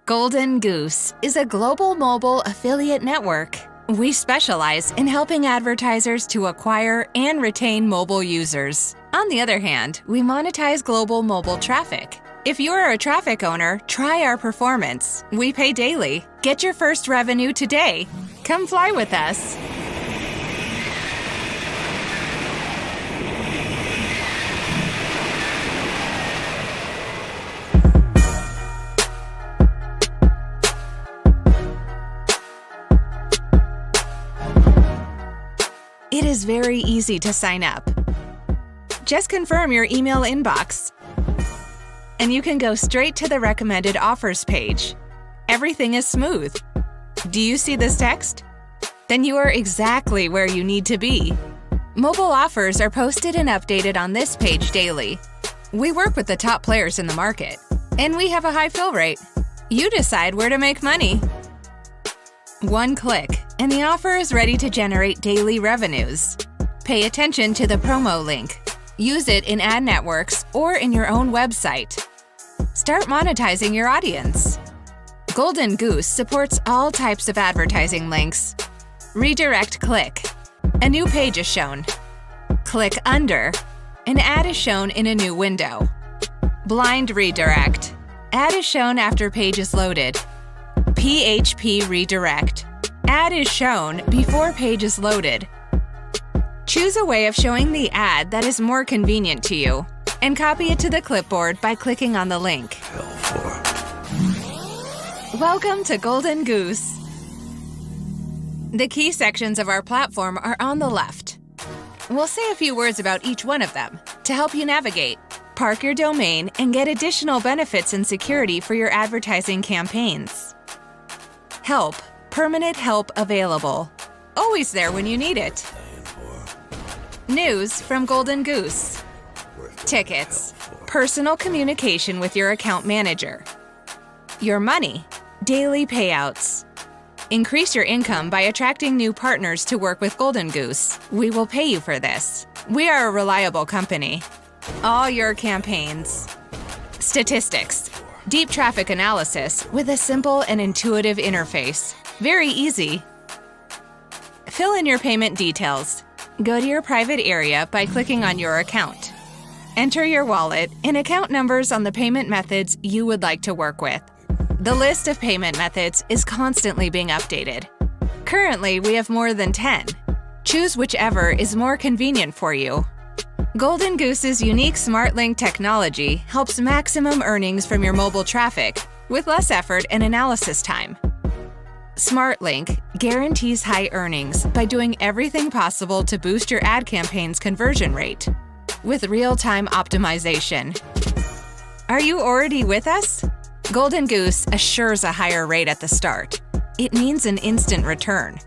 Golden Goose is a global mobile affiliate network. We specialize in helping advertisers to acquire and retain mobile users. On the other hand, we monetize global mobile traffic. If you're a traffic owner, try our performance. We pay daily. Get your first revenue today. Come fly with us. It is very easy to sign up. Just confirm your email inbox, and you can go straight to the recommended offers page. Everything is smooth. Do you see this text? Then you are exactly where you need to be. Mobile offers are posted and updated on this page daily. We work with the top players in the market, and we have a high fill rate. You decide where to make money. One click, and the offer is ready to generate daily revenues. Pay attention to the promo link. Use it in ad networks or in your own website. Start monetizing your audience. Golden Goose supports all types of advertising links. Redirect click. A new page is shown. Click under. An ad is shown in a new window. Blind redirect. Ad is shown after page is loaded. PHP redirect. Ad is shown before page is loaded. Choose a way of showing the ad that is more convenient to you, and copy it to the clipboard by clicking on the link. Welcome to Golden Goose. The key sections of our platform are on the left. We'll say a few words about each one of them to help you navigate. Park your domain and get additional benefits and security for your advertising campaigns. Help. Permanent help available. Always there when you need it. News from Golden Goose. Tickets. Personal communication with your account manager. Your money. Daily payouts. Increase your income by attracting new partners to work with Golden Goose. We will pay you for this. We are a reliable company. All your campaigns. Statistics. Deep traffic analysis with a simple and intuitive interface. Very easy. Fill in your payment details. Go to your private area by clicking on your account. Enter your wallet and account numbers on the payment methods you would like to work with. The list of payment methods is constantly being updated. Currently, we have more than 10. Choose whichever is more convenient for you. Golden Goose's unique SmartLink technology helps maximum earnings from your mobile traffic with less effort and analysis time. SmartLink guarantees high earnings by doing everything possible to boost your ad campaign's conversion rate with real-time optimization. Are you already with us? Golden Goose assures a higher rate at the start. It means an instant return.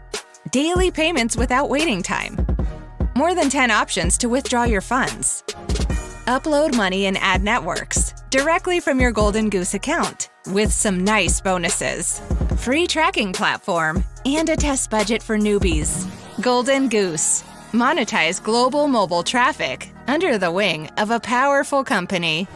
Daily payments without waiting time. More than 10 options to withdraw your funds. Upload money in ad networks directly from your Golden Goose account with some nice bonuses. Free tracking platform and a test budget for newbies. Golden Goose. Monetize global mobile traffic under the wing of a powerful company.